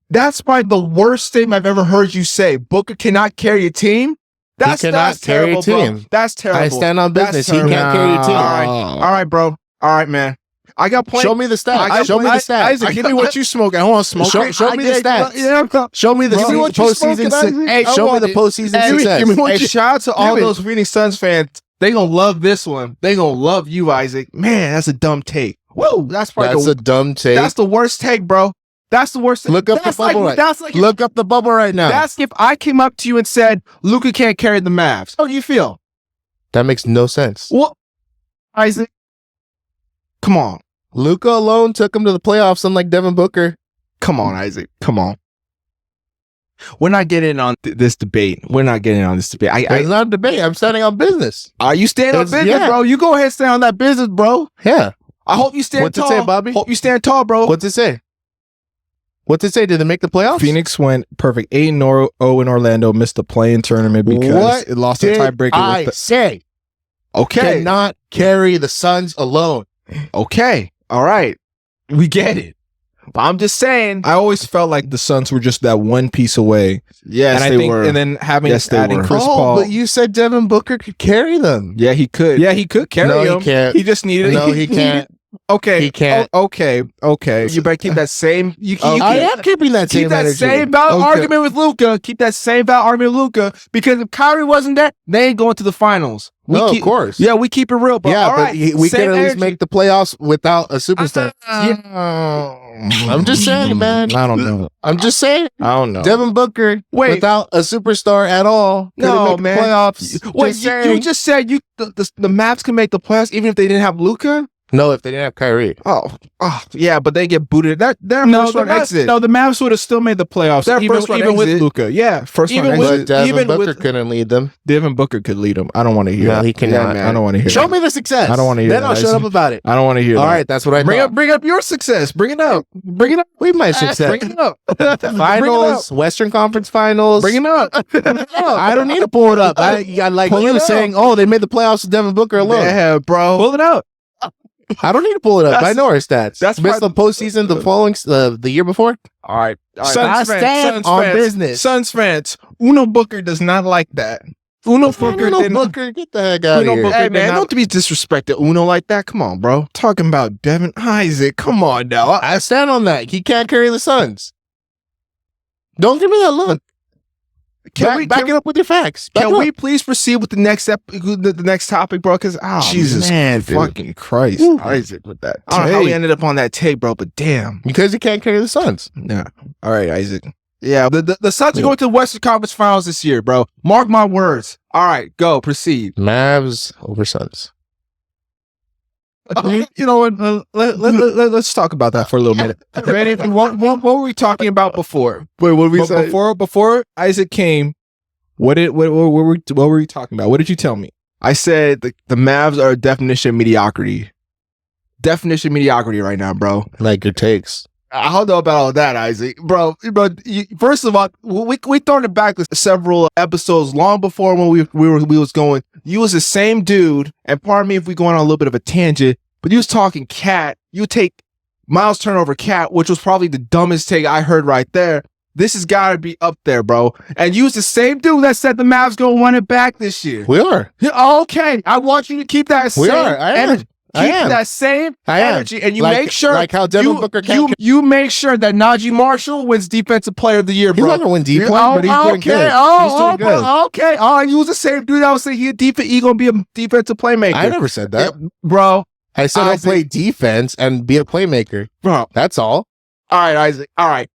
that's probably the worst statement I've ever heard you say. Booker cannot carry a team. That's carry a terrible, team. bro. That's terrible. I stand on That's business. He can't terrible. carry a team. All right, bro. All right, man. I got plenty. Show me the stats. Show me the stats. Isaac, give me what you smoking. I want to smoke. Show me the stats. Show me the postseason success. Show me the postseason success. Give me what you shout out to all those Phoenix Suns fans. They gonna love this one. They gonna love you, Isaac. Man, that's a dumb take. Whoa, that's probably a dumb take. That's the worst take, bro. That's the worst. Look up the bubble Look up the bubble right now. That's if I came up to you and said Luka can't carry the Mavs. How do you feel? That makes no sense. What, Isaac? Come on. Luka alone took him to the playoffs, unlike Devin Booker. Come on, Isaac. Come on. We're not getting on this debate. It's not a debate. I'm standing on business. Are you standing on business, yeah. bro? You go ahead and stand on that business, bro. Yeah. I hope you stand What's tall. What's it say, Bobby? Hope you stand tall, bro. What's it say? What's it say? Did they make the playoffs? Phoenix went perfect 8-0 in Orlando, missed the play-in tournament because it lost a tiebreaker. I say, okay, cannot carry the Suns alone. Okay, all right, we get it. But I'm just saying. I always felt like the Suns were just that one piece away. Yes, and I think, and then adding Chris Paul. But you said Devin Booker could carry them. Yeah, he could. Yeah, he could carry them. No, he can't. He just needed. No, he can't. Okay, he can't. Okay. You better keep that same. I am keeping that same energy. Keep that same valid argument with Luka. Keep that same valid argument with Luka. Because if Kyrie wasn't there, they ain't going to the finals. Of course. Yeah, we keep it real. But yeah, all right, we can at least make the playoffs without a superstar. I'm just saying, man. I don't know. I'm just saying. I don't know. Devin Booker, without a superstar at all, no man. Playoffs. Wait, you just said the Mavs can make the playoffs even if they didn't have Luka? No, if they didn't have Kyrie. Oh, yeah, but they get booted. Their first round exit. No, the Mavs would have still made the playoffs. Their first round even with exit. Luka. Yeah, first round exit. But Devin Booker couldn't lead them. Devin Booker could lead them. I don't want to hear. No, he cannot. I don't want to hear. Show me the success. I don't want to hear. Then I'll shut up about it. I don't want to hear. All right, that's what I bring up your success. Bring it up. Bring it up. We my success. Bring it up. Finals, Western Conference Finals. Bring it up. I don't need to pull it up. I like you saying, oh, they made the playoffs with Devin Booker alone. Yeah, bro. Pull it out. I don't need to pull it up. I know our stats. That's missed the postseason the following the year before. All right. I stand on business. Suns fans. Uno Booker does not like that. Uno Booker, get the heck out of here. Hey man, don't be disrespected Uno like that. Come on, bro. Talking about Devin Isaac. Come on now. I stand on that. He can't carry the Suns. Don't give me that look. Back it up with your facts. Can we please proceed with the next the next topic, bro? Because Jesus, man, fucking Christ, Isaac, with that. I don't know how we ended up on that take, bro. But damn, because you can't carry the Suns. Yeah. All right, Isaac. Yeah, the Suns are going to the Western Conference Finals this year, bro. Mark my words. All right, go proceed. Mavs over Suns. You know what? Let's talk about that for a little minute. Benny, what were we talking about before? Wait, what did we say? Before Isaac came, what were we talking about? What did you tell me? I said the Mavs are a definition of mediocrity. Definition of mediocrity right now, bro. Like your takes. I don't know about all that, Isaac, bro. First of all, we thrown it back several episodes long before when we was going. You was the same dude, and pardon me if we going on a little bit of a tangent, but you was talking cat. You take Miles turnover cat, which was probably the dumbest take I heard right there. This has got to be up there, bro. And you was the same dude that said the Mavs gonna win it back this year. We are. Okay, I want you to keep that same energy. Keep that same energy, and you make sure, like how Devin Booker you make sure that Najee Marshall wins Defensive Player of the Year, bro. He's not gonna win defense, but he's doing good. He's doing good. Okay. You was the same dude that was saying he gonna be a defensive playmaker. I never said that, bro. I said I'll play defense and be a playmaker, bro. That's all. All right, Isaac. All right.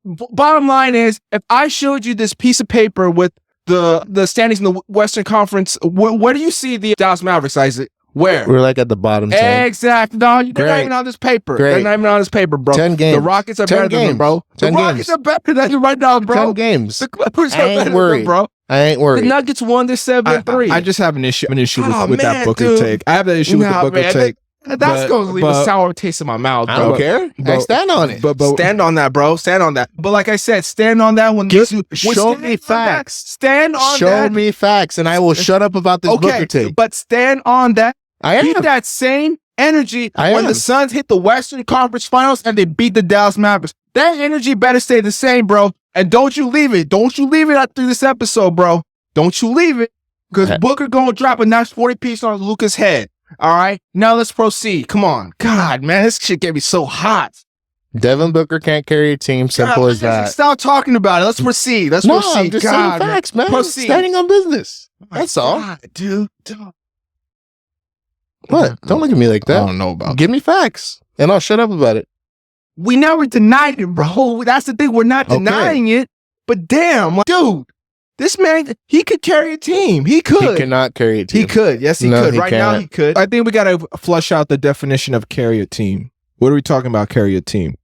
Bottom line is, if I showed you this piece of paper with the standings in the Western Conference, where do you see the Dallas Mavericks, Isaac? Where? We're like at the bottom 10. Exactly. No, they're not even on this paper. Great. They're not even on this paper, bro. 10 games. The Rockets are better than them, bro. The Rockets are better than you right now, bro. 10 games. The Clippers are better than them, bro. I ain't worried. The Nuggets won this 7-3. I just have an issue with that Booker take. I have that issue with the Booker take. That's going to leave a sour taste in my mouth, bro. I don't care. I stand on it. Stand on that, bro. Stand on that. But like I said, stand on that one. Show me facts. Stand on that. Show me facts, and I will shut up about this Booker take. But stand on that. Keep that same energy when the Suns hit the Western Conference Finals and they beat the Dallas Mavericks. That energy better stay the same, bro. And don't you leave it. Don't you leave it after this episode, bro. Don't you leave it. Because Booker going to drop a nice 40-piece on Luka's head. All right? Now let's proceed. Come on. God, man, this shit get me so hot. Devin Booker can't carry a team. Simple as that. Stop talking about it. Let's proceed. Proceed. I'm just saying facts, man. Proceed. Standing on business. That's all. God, dude. What? Don't look at me like that. I don't know about Give me facts, and I'll shut up about it. We never denied it, bro. That's the thing. We're not denying it. But damn, dude, this man, he could carry a team. He could. He cannot carry a team. He could. Yes, he could. Right now, he could. I think we got to flush out the definition of carry a team. What are we talking about, carry a team?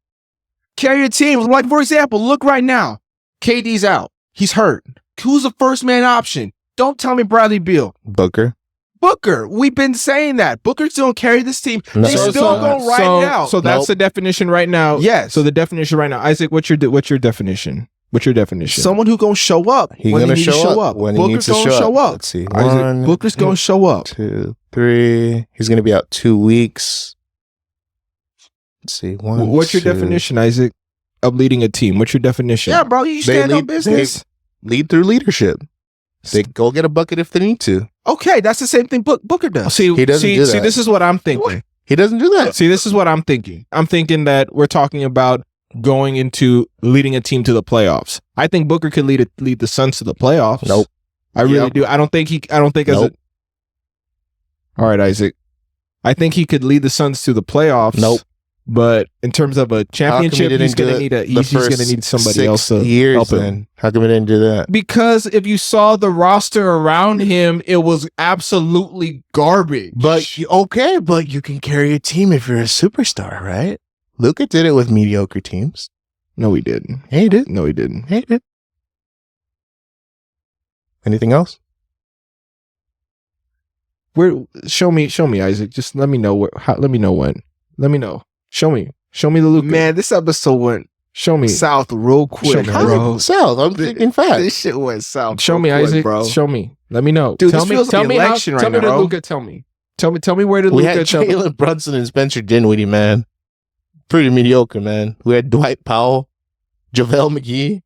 Carry a team. Like, for example, look right now. KD's out. He's hurt. Who's the first man option? Don't tell me Bradley Beal. Booker. We've been saying that. Booker's don't carry this team. No. They still go right now. So that's the definition right now. Yes. So the definition right now. Isaac, what's your definition? What's your definition? Someone who gonna show up. He's gonna show up when he needs to show up. Let's see. Booker's gonna show up. 2, 3. He's gonna be out 2 weeks. Let's see. What's your definition, Isaac, of leading a team? What's your definition? Yeah, bro. You stand on business. Lead through leadership. They go get a bucket if they need to. Okay, that's the same thing Booker does. See, he doesn't do that. See, this is what I'm thinking. He doesn't do that. See, this is what I'm thinking. I'm thinking that we're talking about going into leading a team to the playoffs. I think Booker could lead the Suns to the playoffs. Nope. I really do. I don't think All right, Isaac. I think he could lead the Suns to the playoffs. Nope. But in terms of a championship, he's going to need somebody else to help him. How come he didn't do that? Because if you saw the roster around him, it was absolutely garbage. But you can carry a team if you're a superstar, right? Luka did it with mediocre teams. No, he didn't. Yeah, he did. No, he didn't. Yeah, he did. Anything else? Show me, Isaac. Just let me know let me know when. Let me know. Show me the Luka. Man, this episode went south real quick, bro. South. I'm thinking fast. This shit went south. Show me, Isaac, bro. Show me. Let me know. Dude, this feels like an election right now, bro. Luka, tell me where did we Luka had Jalen Brunson and Spencer Dinwiddie, man. Pretty mediocre, man. We had Dwight Powell, JaVale McGee.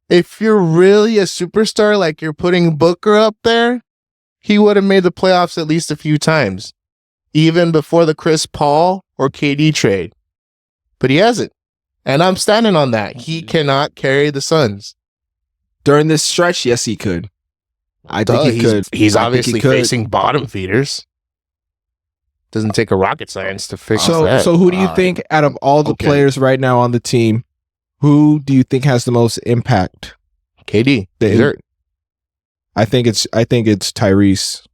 If you're really a superstar, like you're putting Booker up there, he would have made the playoffs at least a few times, even before the Chris Paul or KD trade. But he hasn't. And I'm standing on that. He cannot carry the Suns. During this stretch, yes, he could. I think he could. He's I think obviously he could. facing bottom feeders. Doesn't take a rocket science to fix that. So who do you think out of all the players right now on the team, who do you think has the most impact? KD. I think it's Tyrese.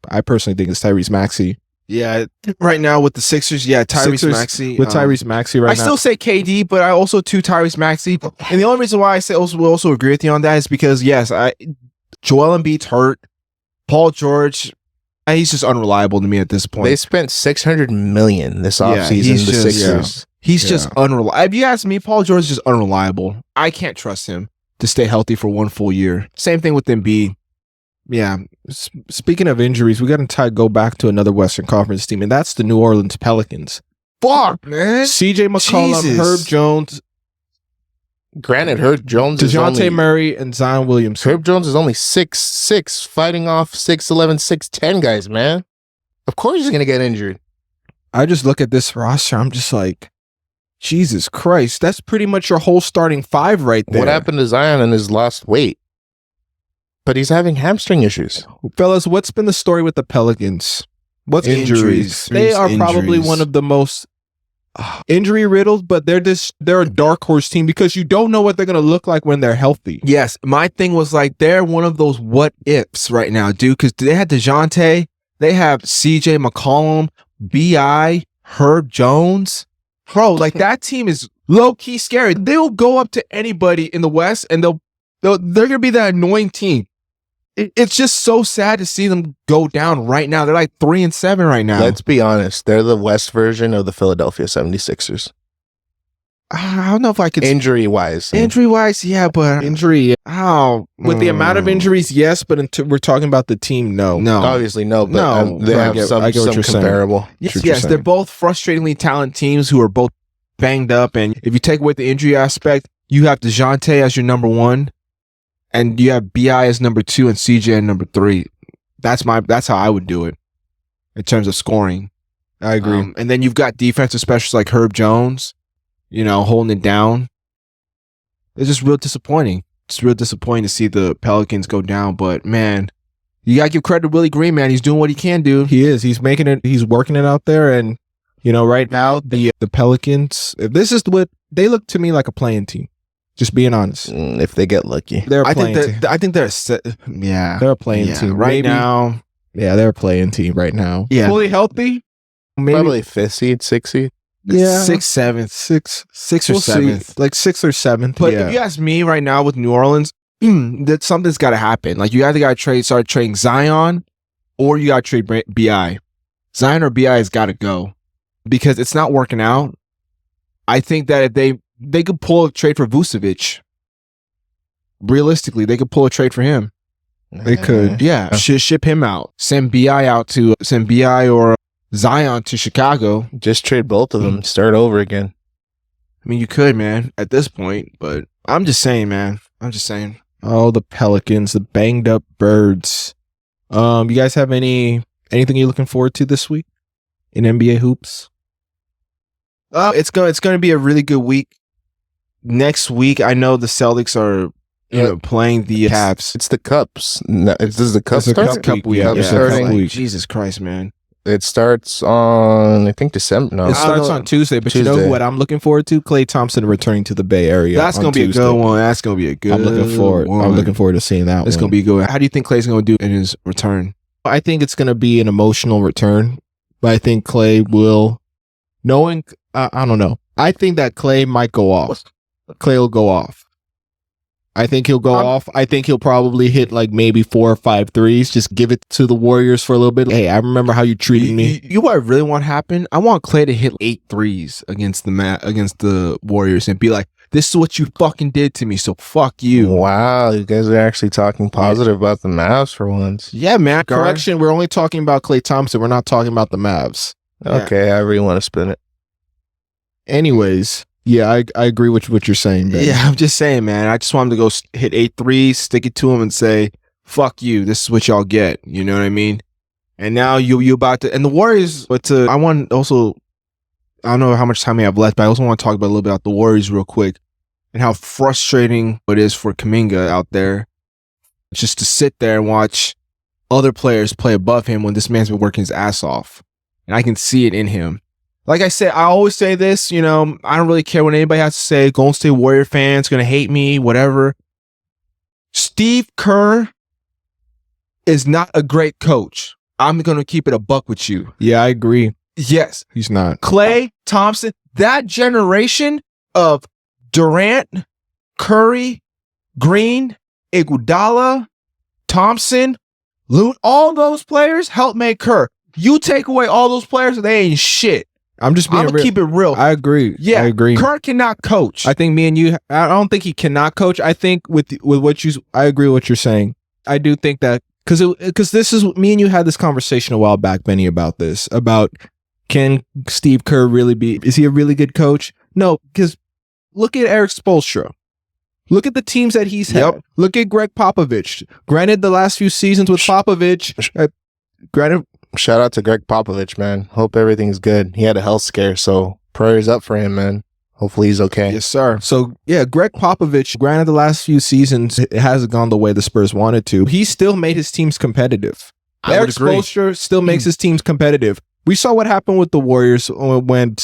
I personally think it's Tyrese Maxey. Yeah, right now with the Sixers, Tyrese Maxey. With Tyrese Maxey right now. I still say KD, but I also too Tyrese Maxey. And the only reason why I say will also agree with you on that is because Joel Embiid's hurt. Paul George, he's just unreliable to me at this point. They spent $600 million this offseason. The Sixers. He's just unreliable. If you ask me, Paul George is just unreliable. I can't trust him to stay healthy for one full year. Same thing with Embiid. Yeah. Speaking of injuries, we got to go back to another Western Conference team, and that's the New Orleans Pelicans. Fuck, man. CJ McCollum, Jesus. Herb Jones. Granted, Herb Jones DeJounte Murray and Zion Williamson. Herb Jones is only 6'6", fighting off 6'11", 6'10" guys, man. Of course he's going to get injured. I just look at this roster, I'm just like, Jesus Christ, that's pretty much your whole starting five right there. What happened to Zion and his lost weight? But he's having hamstring issues. Fellas, what's been the story with the Pelicans? What's Injuries. They are probably one of the most injury riddled, but they're a dark horse team because you don't know what they're going to look like when they're healthy. Yes, my thing was like they're one of those what ifs right now, dude, because they had DeJounte, they have CJ McCollum, B.I., Herb Jones. Bro, like that team is low-key scary. They'll go up to anybody in the West and they're going to be that annoying team. It's just so sad to see them go down right now. They're like 3-7 right now. Let's be honest. They're the West version of the Philadelphia 76ers. I don't know if I could... Injury-wise, yeah, but... Injury, how? With the amount of injuries, yes, but until we're talking about the team, no. Obviously, no, but they have some comparable. Yes, they're both frustratingly talented teams who are both banged up, and if you take away the injury aspect, you have DeJounte as your number one, and you have B.I. as number 2 and CJ as number 3. That's how I would do it in terms of scoring. I agree. And then you've got defensive specialists like Herb Jones, holding it down. It's just real disappointing. It's real disappointing to see the Pelicans go down, but man, you gotta give credit to Willie Green, man. He's doing what he can do. He is. He's making it. He's working it out there, and right now the Pelicans. This is what they look to me like a playing team. Just being honest. If they get lucky. They're a playing team. I think they're They're a playing team. Right now. Yeah, they're a playing team right now. Yeah. Fully healthy. Maybe. Probably 5th seed, 6th seed. Yeah. 6th, 7th. 6th or 7th. Like 6th or 7th. But if you ask me right now with New Orleans, that something's got to happen. Like you either got to start trading Zion or you got to trade B.I. Zion or B.I. has got to go because it's not working out. I think that if they could pull a trade for Vucevic. Realistically, they could pull a trade for him. They could. Yeah. Ship him out. Send B.I. or Zion to Chicago. Just trade both of them. Start over again. I mean, you could, man, at this point, but I'm just saying, man. I'm just saying. Oh, the Pelicans, the banged up birds. You guys have anything you're looking forward to this week in NBA hoops? It's going to be a really good week. Next week, I know the Celtics are playing the Cavs. It's the Cups. This is the Cup start? Cup week. Jesus Christ, man. It starts on, I think, December. No, it starts on Tuesday, but you know what I'm looking forward to? Klay Thompson returning to the Bay Area. That's going to be a good one. That's going to be a good one. I'm looking forward to seeing that one. It's going to be good. How do you think Klay's going to do in his return? I think it's going to be an emotional return, but I think Klay will, I don't know. I think that Klay might go off. Klay will go off. I think he'll go off. I think he'll probably hit like maybe 4 or 5 threes. Just give it to the Warriors for a little bit. Hey, I remember how you treated me. You know what I really want to happen? I want Klay to hit 8 threes against the Warriors and be like, this is what you fucking did to me, so fuck you. Wow, you guys are actually talking positive about the Mavs for once. Yeah, man. Correction, we're only talking about Klay Thompson. We're not talking about the Mavs. Okay, however you want to spin it. Anyways, yeah, I agree with what you're saying, Ben. Yeah, I'm just saying, man. I just want him to go hit 8 threes, stick it to him, and say, fuck you. This is what y'all get. You know what I mean? And now you about to... And the Warriors... But I want also... I don't know how much time we have left, but I also want to talk about a little bit about the Warriors real quick and how frustrating it is for Kuminga out there just to sit there and watch other players play above him when this man's been working his ass off. And I can see it in him. Like I said, I always say this, I don't really care what anybody has to say. Golden State Warrior fans going to hate me, whatever. Steve Kerr is not a great coach. I'm going to keep it a buck with you. Yeah, I agree. Yes. He's not. Klay Thompson, that generation of Durant, Curry, Green, Iguodala, Thompson, Loon, all those players helped make Kerr. You take away all those players, they ain't shit. I'm gonna keep it real. I agree. Yeah, I agree. Kerr cannot coach. I think me and you. I don't think he cannot coach. I think with what you. I agree with what you're saying. I do think that because this is me and you had this conversation a while back, Benny, about this. About can Steve Kerr really be? Is he a really good coach? No, because look at Eric Spoelstra. Look at the teams that he's had. Look at Greg Popovich. Granted, the last few seasons with Popovich. Shout out to Greg Popovich, man. Hope everything's good. He had a health scare, so prayers up for him, man. Hopefully he's okay. Yes, sir. So, yeah, Greg Popovich, granted the last few seasons, it hasn't gone the way the Spurs wanted to. He still made his teams competitive. Eric Spoelstra still makes his teams competitive. We saw what happened with the Warriors when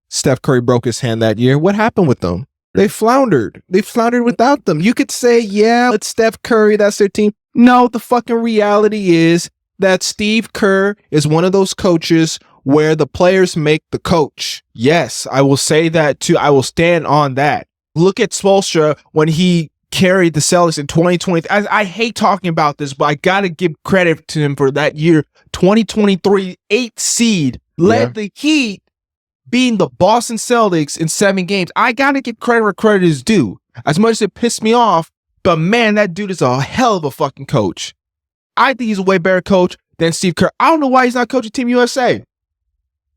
Steph Curry broke his hand that year. What happened with them? They floundered. They floundered without them. You could say, yeah, it's Steph Curry. That's their team. No, the fucking reality is that Steve Kerr is one of those coaches where the players make the coach. Yes, I will say that too. I will stand on that. Look at Spoelstra when he carried the Celtics in 2020. I hate talking about this, but I got to give credit to him for that year. 2023, 8th seed, led the Heat, beating the Boston Celtics in 7 games. I got to give credit where credit is due. As much as it pissed me off, but man, that dude is a hell of a fucking coach. I think he's a way better coach than Steve Kerr. I don't know why he's not coaching Team USA.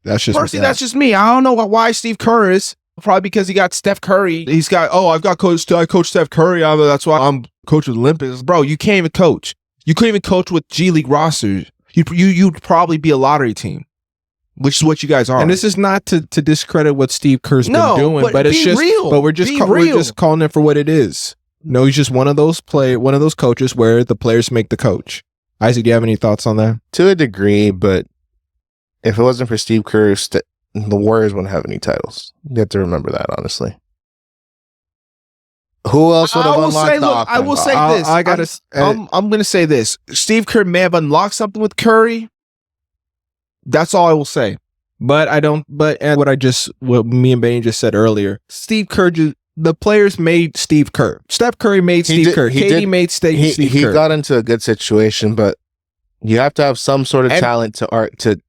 That's just personally, that's just me. I don't know why Steve Kerr is. Probably because he got Steph Curry. He's got, I coach Steph Curry. That's why I'm coach of the Olympics. Bro, you can't even coach. You couldn't even coach with G League rosters. You'd probably be a lottery team, which is what you guys are. And this is not to discredit what Steve Kerr's been doing, but it's just real. But we're just calling it for what it is. No, he's just one of those coaches where the players make the coach. Isaac, do you have any thoughts on that? To a degree, but if it wasn't for Steve Kerr, the Warriors wouldn't have any titles. You have to remember that, honestly. Who else would have unlocked the offense? I will say this. I'm going to say this. Steve Kerr may have unlocked something with Curry. That's all I will say. But I don't. But what me and Benny just said earlier, Steve Kerr. The players made Steve Kerr. Steph Curry made Steve Kerr. KD made Steve Kerr. He got into a good situation, but you have to have some sort of talent to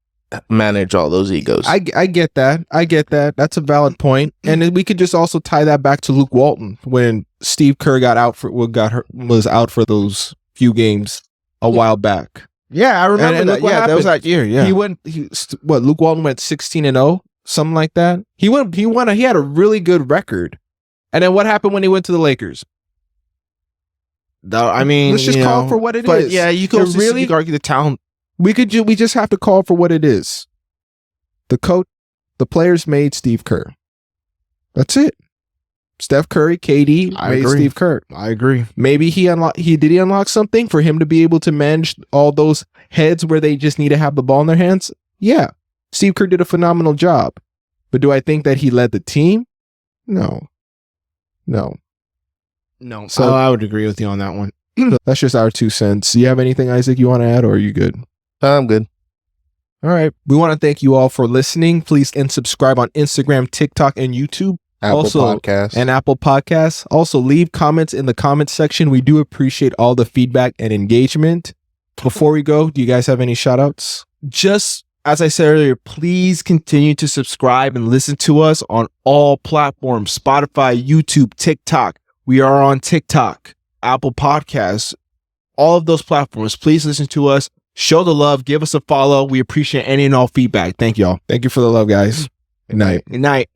manage all those egos. I get that. That's a valid point. And then we could just also tie that back to Luke Walton when Steve Kerr was out for those few games a while back. Yeah, I remember that. Yeah, that was that year. Yeah, Luke Walton went 16-0, something like that. He had a really good record. And then what happened when he went to the Lakers? I mean, let's just call it for what it is. Yeah, you could really argue the talent. We just have to call it for what it is. The players made Steve Kerr. That's it. Steph Curry, KD made Steve Kerr. I agree. Maybe he unlock something for him to be able to manage all those heads where they just need to have the ball in their hands. Yeah, Steve Kerr did a phenomenal job. But do I think that he led the team? No. So I would agree with you on that one. That's just our 2 cents. Do you have anything, Isaac, you want to add, or are you good? I'm good. All right. We want to thank you all for listening. Please subscribe on Instagram, TikTok, and YouTube. Apple Podcasts. Also, leave comments in the comments section. We do appreciate all the feedback and engagement. Before we go, do you guys have any shout outs? Just as I said earlier, please continue to subscribe and listen to us on all platforms: Spotify, YouTube, TikTok. We are on TikTok, Apple Podcasts, all of those platforms. Please listen to us. Show the love. Give us a follow. We appreciate any and all feedback. Thank y'all. Thank you for the love, guys. Good night. Good night.